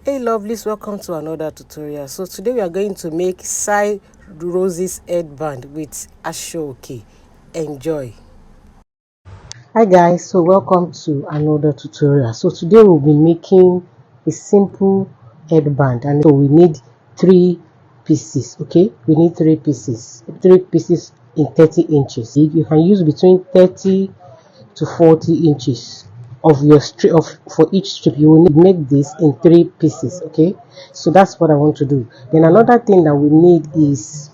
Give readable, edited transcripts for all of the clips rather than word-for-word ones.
Hey lovelies, welcome to another tutorial. So today we are going to make side roses headband with Aso Oke. Enjoy. Hi guys, so welcome to another tutorial. So today we'll be making a simple headband, and so we need 3 pieces. Okay, we need 3 pieces in 30 inches. You can use between 30 to 40 inches of your strip for each strip. You will need to make this in 3 pieces. Okay, so that's what I want to do. Then another thing that we need is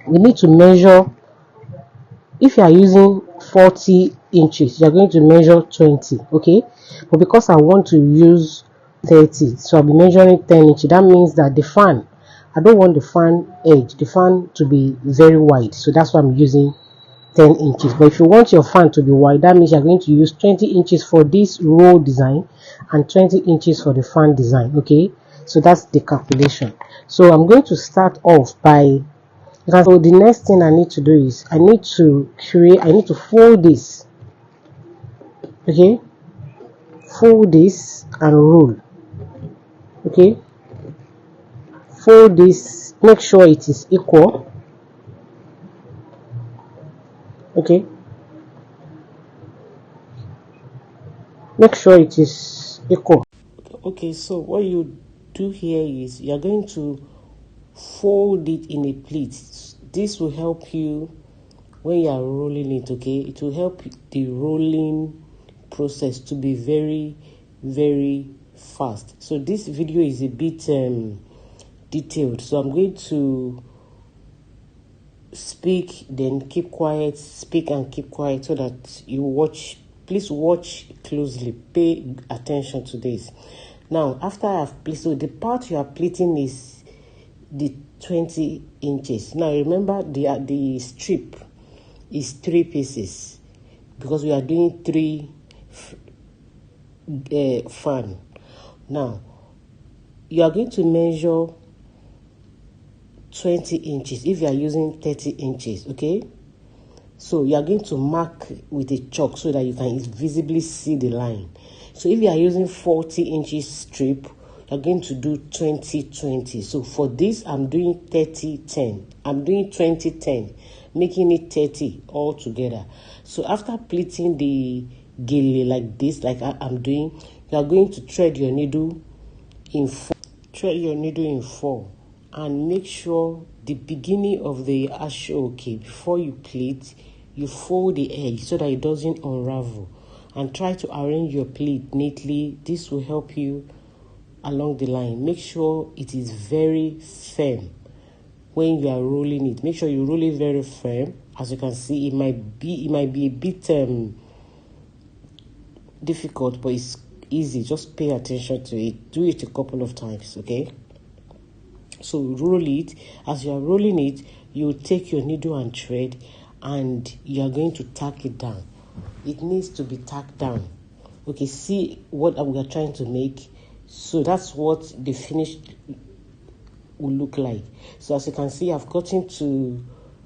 we need to measure. If you are using 40 inches, you are going to measure 20. Okay, but because I want to use 30, so I'll be measuring 10 inches. That means that the fan, I don't want the fan to be very wide, so that's why I'm using 10 inches. But if you want your fan to be wide, that means you're going to use 20 inches for this row design and 20 inches for the fan design. Okay, so that's the calculation. So I'm going to start off by, so the next thing I need to do is I need to fold this. Okay, fold this and roll. Okay, fold this, make sure it is equal. Okay, make sure it is equal. Okay, so what you do here is you are going to fold it in a pleat. This will help you when you are rolling it. Okay, it will help the rolling process to be very, very fast. So this video is a bit detailed, so I'm going to speak, then keep quiet, speak and keep quiet, so that you watch. Please watch closely, pay attention to this. Now, after I've pleated, so the part you are pleating is the 20 inches. Now remember, the strip is 3 pieces because we are doing 3 fan. Now you are going to measure 20 inches if you are using 30 inches. Okay, so you are going to mark with a chalk so that you can visibly see the line. So if you are using 40 inches strip, you're going to do 20-20. So for this, I'm doing 30-10. I'm doing 20-10, making it 30 all together. So after pleating the gele like this, like I'm doing, you are going to thread your needle in 4. Thread your needle in 4 and make sure the beginning of the Aso Oke, before you pleat, you fold the edge so that it doesn't unravel, and try to arrange your pleat neatly. This will help you along the line. Make sure it is very firm when you are rolling it. Make sure you roll it very firm. As you can see, it might be a bit difficult, but it's easy. Just pay attention to it. Do it a couple of times. Okay, so roll it. As you are rolling it, you take your needle and thread, and you are going to tack it down. It needs to be tacked down. Okay, see what we are trying to make. So that's what the finished will look like. So as you can see, I've gotten to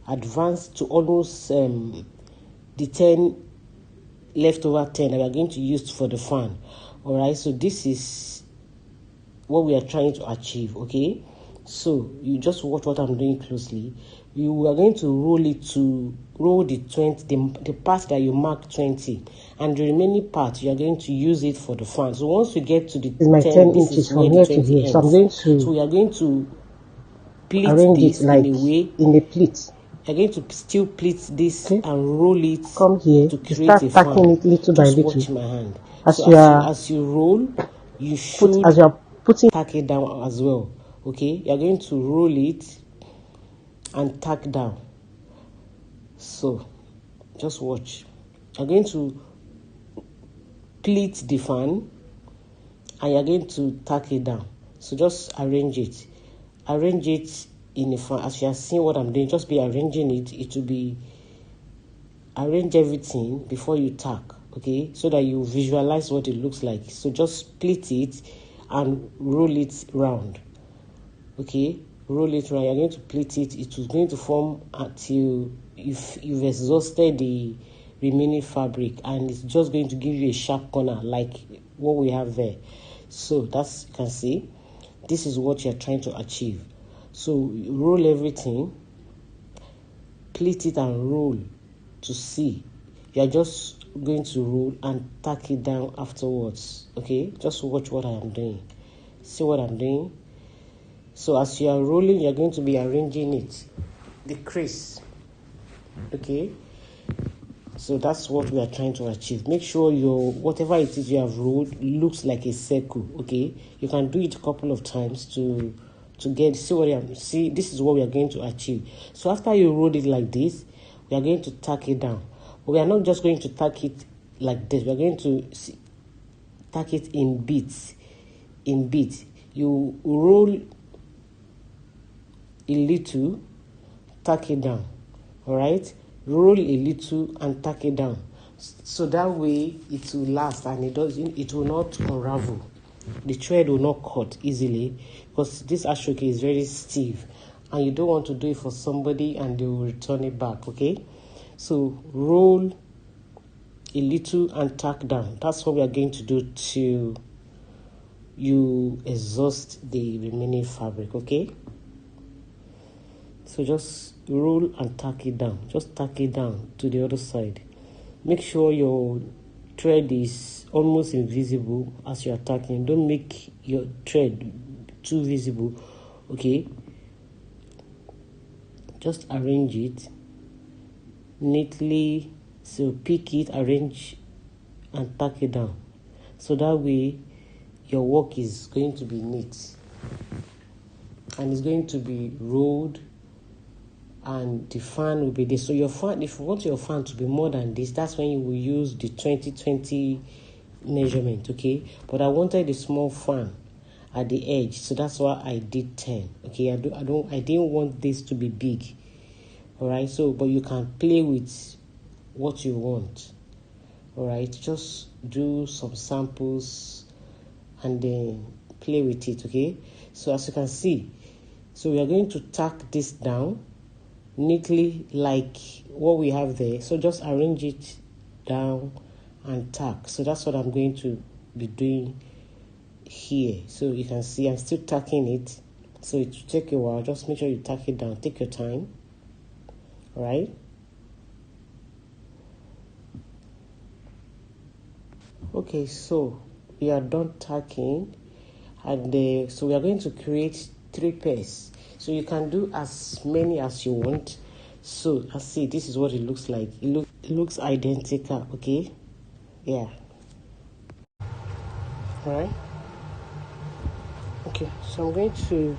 advance to almost the 10 leftover 10 that we are going to use for the fan. All right, so this is what we are trying to achieve. Okay, so you just watch what I'm doing closely. You are going to roll the 20, the part that you mark 20, and the remaining part you are going to use it for the fan. So once we get to the 10 inches from here to here, so I'm going to, so we are going to pleat this like in a way, in the pleat. You're going to still pleat this, okay, and roll it. Come here to create a fan. Start tacking it little by little. Watch my hand. As you roll, you should as you are putting tack it down as well. Okay, you're going to roll it and tack down. So just watch. You're going to pleat the fan and you're going to tack it down. So just arrange it in the fan. As you are seeing what I'm doing, just be arranging it. It will be arrange everything before you tack. Okay, so that you visualize what it looks like. So just pleat it and roll it round. Okay, roll it round. You're going to pleat it. It is going to form until you've exhausted the remaining fabric, and it's just going to give you a sharp corner like what we have there. So that's, you can see, this is what you're trying to achieve. So roll everything, pleat it and roll to see. You're just going to roll and tack it down afterwards. Okay, just watch what I am doing. See what I'm doing? So as you are rolling, you're going to be arranging it, the crease. Okay, so that's what we are trying to achieve. Make sure your whatever it is you have rolled looks like a circle. Okay, you can do it a couple of times to get, see this is what we are going to achieve. So after you roll it like this, we are going to tack it down. But we are not just going to tack it like this. We are going to tack it in bits. In bits, you roll a little, tack it down. All right, roll a little and tack it down, so that way it will last and it will not unravel. The thread will not cut easily, because this Aso Oke is very stiff and you don't want to do it for somebody and they will return it back. Okay, so roll a little and tack down. That's what we are going to do till you exhaust the remaining fabric. Okay, so just roll and tack it down. Just tack it down to the other side. Make sure your thread is almost invisible as you are tacking. Don't make your thread too visible. Okay, just arrange it neatly. So pick it, arrange and tack it down, so that way your work is going to be neat and it's going to be rolled, and the fan will be there. So your fan, if you want your fan to be more than this, that's when you will use the 20-20 measurement. Okay, but I wanted a small fan at the edge, so that's why I did 10. Okay, I didn't want this to be big. All right, so but you can play with what you want. All right, just do some samples and then play with it. Okay, so as you can see, so we are going to tack this down neatly like what we have there. So just arrange it down and tack. So that's what I'm going to be doing here. So you can see I'm still tacking it, so it will take a while. Just make sure you tack it down, take your time. All right, okay, so we are done tacking, and so we are going to create 3 pairs. So you can do as many as you want. So let's see, this is what it looks like. It looks identical. Okay, yeah. All right, okay, so I'm going to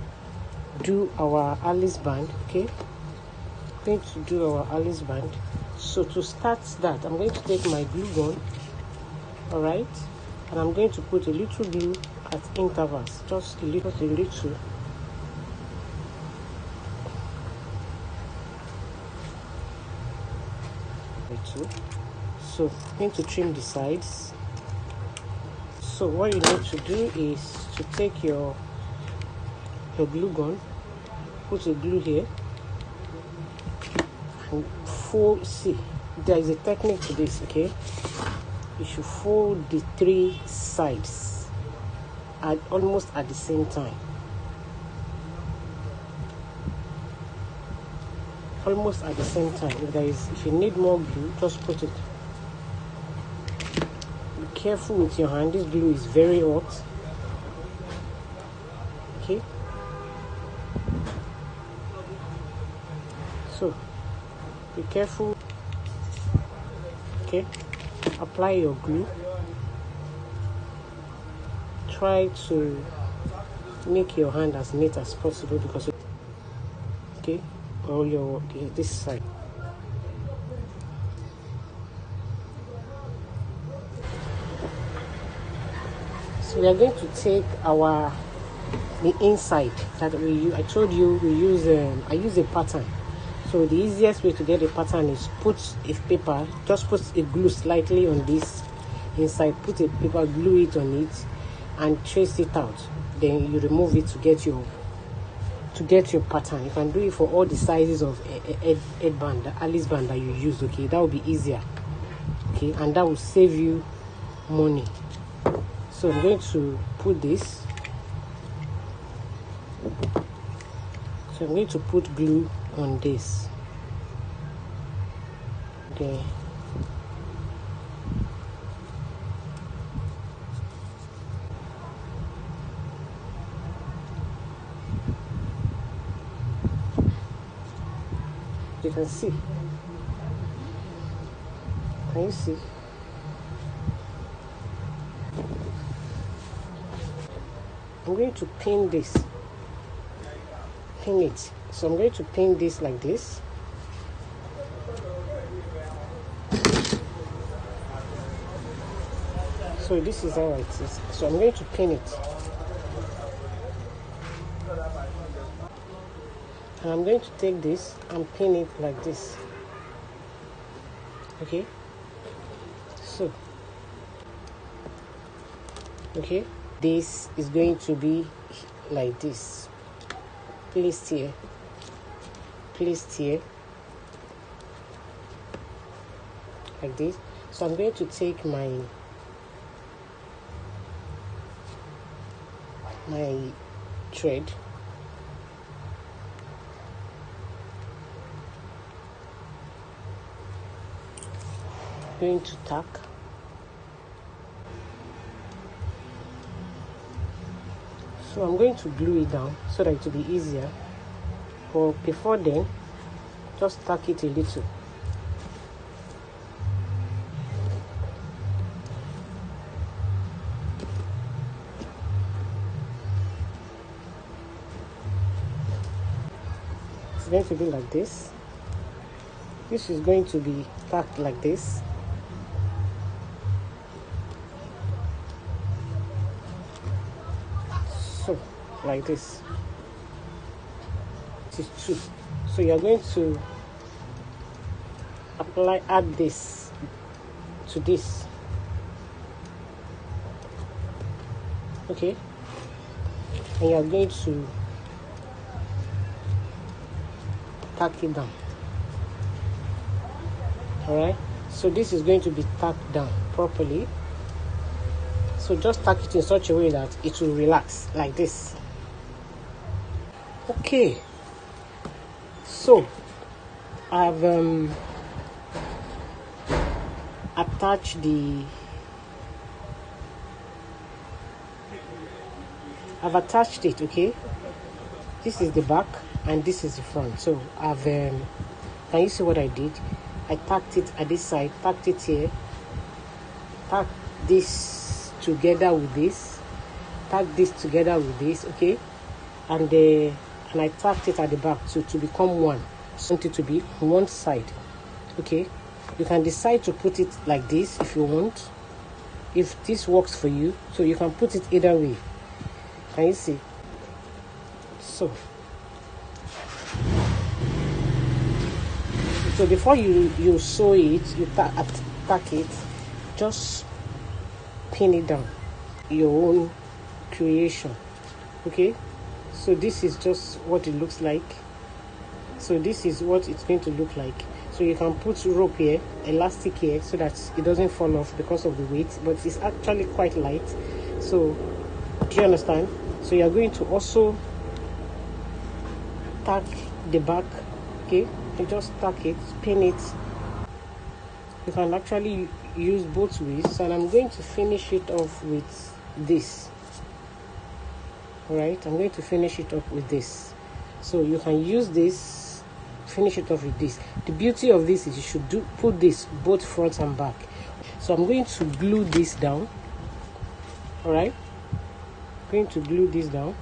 do our Alice band. Okay, I'm going to do our Alice band. So to start that, I'm going to take my glue gun. All right, and I'm going to put a little glue at intervals, just a little. So I'm going to trim the sides. So what you need to do is to take your glue gun, put a glue here, and fold. See, there is a technique to this. Okay, you should fold the 3 sides almost at the same time. Almost at the same time. If you need more glue, just put it. Be careful with your hand. This glue is very hot. Okay. So be careful. Okay. Apply your glue. Try to make your hand as neat as possible, because okay, all your this side. So we are going to take the inside that we use. I told you we use I use a pattern. So the easiest way to get a pattern is put a paper, just put a glue slightly on this inside, put a paper, glue it on it, and trace it out. Then you remove it to get your pattern. You can do it for all the sizes of headband, the Alice band that you use. Okay, that will be easier. Okay, and that will save you money. So I'm going to put this. So I'm going to put glue on this. Okay. You can see. Can you see? I'm going to pin this. Pin it. So I'm going to pin this like this. So this is how it is. So I'm going to pin it. And I'm going to take this and pin it like this. Okay? So, okay? This is going to be like this. Placed here. Placed here. Like this. So I'm going to take my thread. Going to tack. So I'm going to glue it down so that it will be easier. But before then, just tack it a little. It's going to be like this. This is going to be tacked like this. So, like this. It is two. So you're going to add this to this. Okay? And you're going to tack it down. Alright, so this is going to be tacked down properly. So just tack it in such a way that it will relax like this. Okay, so I've attached it. Okay, this is the back and this is the front. So I've can you see what I did? I tacked it at this side, tacked it here, tacked this together with this, tacked this together with this, okay? And I tacked it at the back to become one. So I want it to be one side, okay? You can decide to put it like this if you want, if this works for you. So you can put it either way. Can you see? So before you sew it, you tack it, just pin it down, your own creation. Okay, so this is just what it looks like. So this is what it's going to look like. So you can put rope here, elastic here, so that it doesn't fall off because of the weight, but it's actually quite light. So do you understand? So you're going to also tack the back. Okay, you just tack it, pin it. You can actually use both ways, and I'm going to finish it off with this. Alright, I'm going to finish it up with this. So you can use this, finish it off with this. The beauty of this is you should put this both front and back. So I'm going to glue this down. Alright, I'm going to glue this down.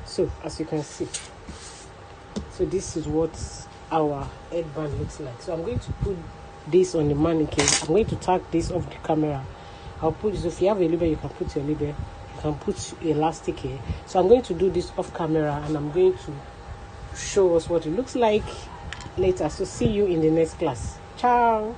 So as you can see, so this is what our headband looks like. So I'm going to put this on the mannequin. I'm going to tack this off the camera. I'll put this. If you have a label, you can put your label. You can put elastic here. So I'm going to do this off camera, and I'm going to show us what it looks like later. So see you in the next class. Ciao.